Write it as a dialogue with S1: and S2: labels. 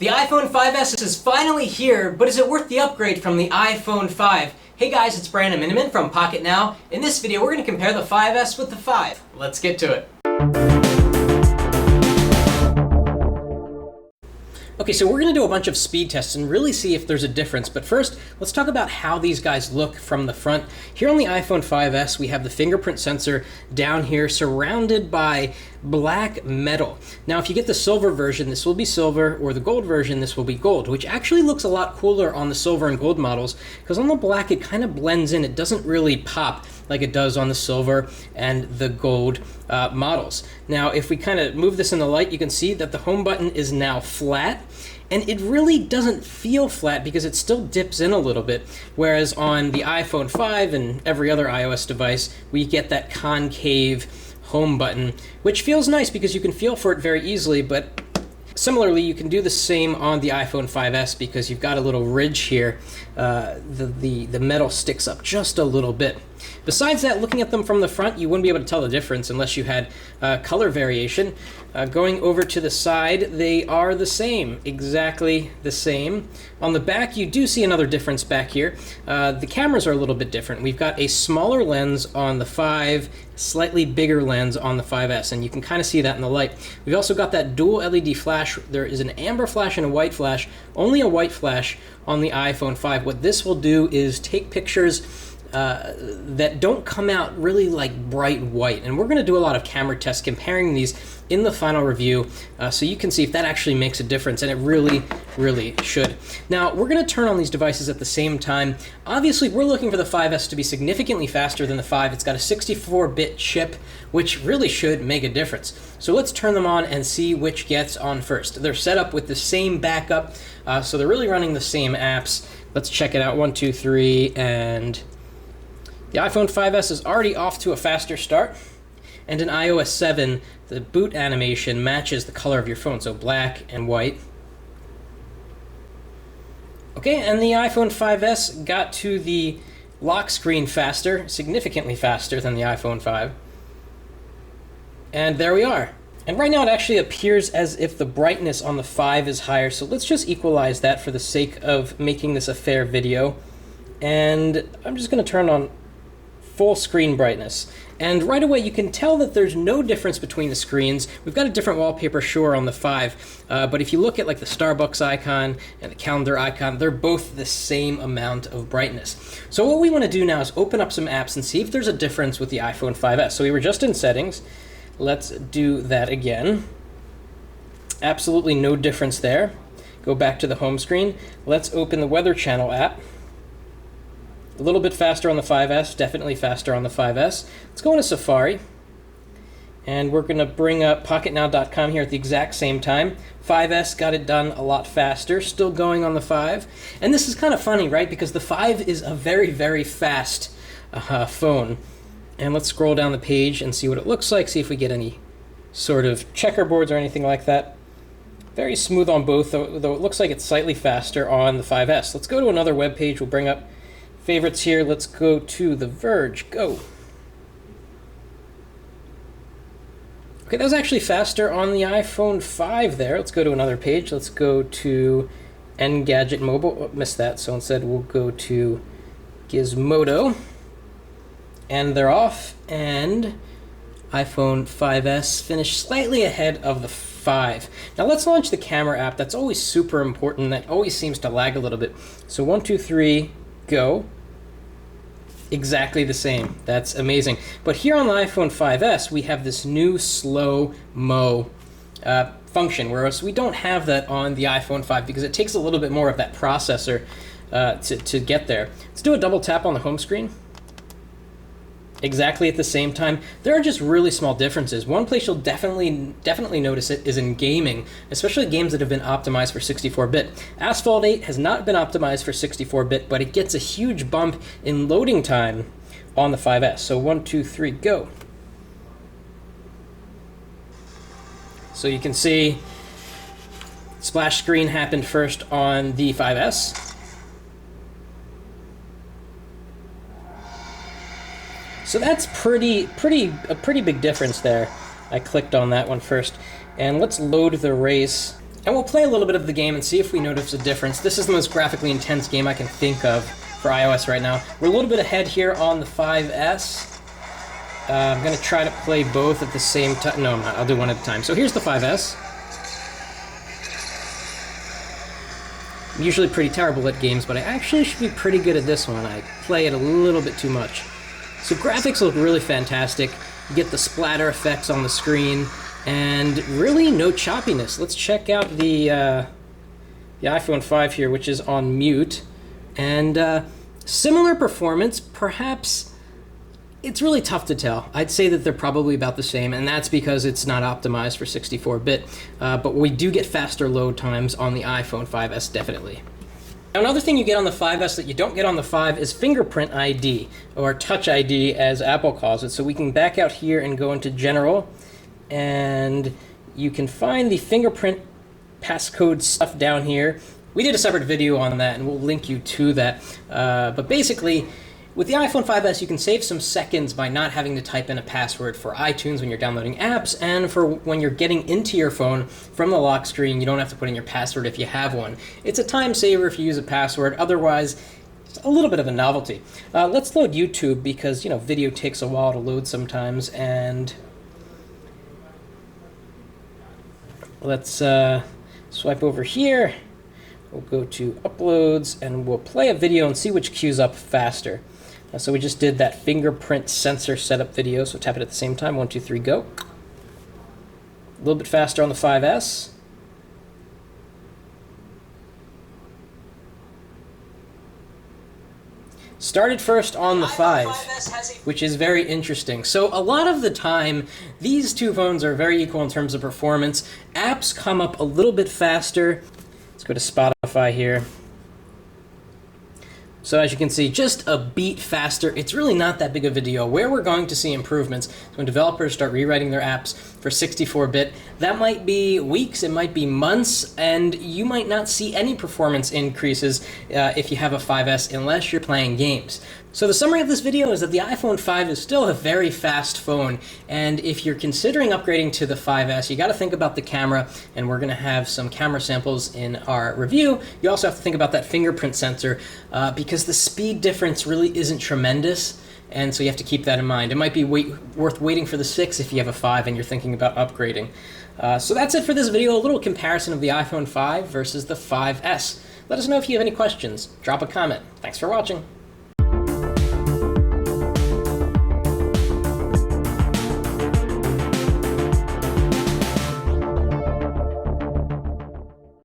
S1: The iPhone 5S is finally here, but is it worth the upgrade from the iPhone 5? Hey guys, it's Brandon Miniman from Pocketnow. In this video, we're going to compare the 5S with the 5. Let's get to it. Okay, so we're going to do a bunch of speed tests and really see if there's a difference. But first, let's talk about how these guys look from the front. Here on the iPhone 5S, we have the fingerprint sensor down here surrounded by black metal. Now, if you get the silver version, this will be silver, or the gold version, this will be gold, which actually looks a lot cooler on the silver and gold models, because on the black, it kind of blends in. It doesn't really pop like it does on the silver and the gold models. Now, if we kind of move this in the light, you can see that the home button is now flat. And it really doesn't feel flat because it still dips in a little bit, whereas on the iPhone 5 and every other iOS device, we get that concave home button, which feels nice because you can feel for it very easily, but similarly, you can do the same on the iPhone 5S because you've got a little ridge here. The metal sticks up just a little bit. Besides that, looking at them from the front, you wouldn't be able to tell the difference unless you had color variation. Going over to the side, they are the same, exactly the same. On the back, you do see another difference back here. The cameras are a little bit different. We've got a smaller lens on the 5, slightly bigger lens on the 5S, and you can kind of see that in the light. We've also got that dual LED flash. There is an amber flash and a white flash, only a white flash on the iPhone 5. What this will do is take pictures that don't come out really like bright white, and we're going to do a lot of camera tests comparing these in the final review, so you can see if that actually makes a difference, and it really should. Now, we're going to turn on these devices at the same time. Obviously, we're looking for the 5S to be significantly faster than the 5. It's got a 64-bit chip, which really should make a difference. So let's turn them on and see which gets on first. They're set up with the same backup, so they're really running the same apps. Let's check it out. 1, 2, 3, and the iPhone 5S is already off to a faster start, and in iOS 7, the boot animation matches the color of your phone, so black and white. Okay, and the iPhone 5S got to the lock screen faster, significantly faster than the iPhone 5. And there we are. And right now it actually appears as if the brightness on the 5 is higher, so let's just equalize that for the sake of making this a fair video. And I'm just going to turn on full screen brightness. And right away you can tell that there's no difference between the screens. We've got a different wallpaper, sure, on the 5, but if you look at like the Starbucks icon and the calendar icon, they're both the same amount of brightness. So what we want to do now is open up some apps and see if there's a difference with the iPhone 5S. So we were just in settings. Let's do that again. Absolutely no difference there. Go back to the home screen. Let's open the Weather Channel app. A little bit faster on the 5S, definitely faster on the 5S. Let's go into Safari, and we're going to bring up Pocketnow.com here at the exact same time. 5S got it done a lot faster, still going on the 5. And this is kind of funny, right? Because the 5 is a very fast phone. And let's scroll down the page and see what it looks like, see if we get any sort of checkerboards or anything like that. Very smooth on both, though it looks like it's slightly faster on the 5S. Let's go to another web page. We'll bring up favorites here. Let's go to The Verge. Go. Okay, that was actually faster on the iPhone 5 there. Let's go to another page. Let's go to Engadget Mobile. Oh, missed that, so instead we'll go to Gizmodo. And they're off, and iPhone 5S finished slightly ahead of the 5. Now let's launch the camera app. That's always super important. That always seems to lag a little bit. So 1, 2, 3, go. Exactly the same. That's amazing. But here on the iPhone 5S, we have this new slow-mo function, whereas we don't have that on the iPhone 5 because it takes a little bit more of that processor to get there. Let's do a double tap on the home screen. Exactly at the same time. There are just really small differences. One place you'll definitely notice it is in gaming, especially games that have been optimized for 64-bit. Asphalt 8 has not been optimized for 64-bit, but it gets a huge bump in loading time on the 5S. So 1, 2, 3, go. So you can see splash screen happened first on the 5S. So that's a pretty big difference there. I clicked on that one first. And let's load the race And we'll play a little bit of the game and see if we notice a difference. This is the most graphically intense game I can think of for iOS right now. We're a little bit ahead here on the 5S. I'm going to try to play both at the same time. No, I'm not. I'll do one at a time. So here's the 5S. I'm usually pretty terrible at games, but I actually should be pretty good at this one. I play it a little bit too much. So graphics look really fantastic. You get the splatter effects on the screen, and really no choppiness. Let's check out the iPhone 5 here, which is on mute. And similar performance, perhaps. It's really tough to tell. I'd say that they're probably about the same, and that's because it's not optimized for 64-bit. But we do get faster load times on the iPhone 5S, definitely. Now, another thing you get on the 5S that you don't get on the 5 is fingerprint ID, or Touch ID as Apple calls it. So we can back out here and go into General, and you can find the fingerprint passcode stuff down here. We did a separate video on that, and we'll link you to that. But basically, with the iPhone 5S, you can save some seconds by not having to type in a password for iTunes when you're downloading apps, and for when you're getting into your phone from the lock screen, you don't have to put in your password if you have one. It's a time saver if you use a password. Otherwise, it's a little bit of a novelty. Let's load YouTube because, video takes a while to load sometimes, and let's swipe over here. We'll go to Uploads, and we'll play a video and see which queues up faster. So we just did that fingerprint sensor setup video, so tap it at the same time. 1, 2, 3, go. A little bit faster on the 5S. Started first on the 5, which is very interesting. So a lot of the time, these two phones are very equal in terms of performance. Apps come up a little bit faster. Let's go to Spotify here. So as you can see, just a beat faster. It's really not that big of a deal. Where we're going to see improvements is when developers start rewriting their apps for 64-bit. That might be weeks, it might be months, and you might not see any performance increases if you have a 5S unless you're playing games. So the summary of this video is that the iPhone 5 is still a very fast phone, and if you're considering upgrading to the 5S, you got to think about the camera, and we're going to have some camera samples in our review. You also have to think about that fingerprint sensor because the speed difference really isn't tremendous, and so you have to keep that in mind. It might be worth waiting for the 6 if you have a 5 and you're thinking about upgrading. So that's it for this video, a little comparison of the iPhone 5 versus the 5S. Let us know if you have any questions. Drop a comment. Thanks for watching.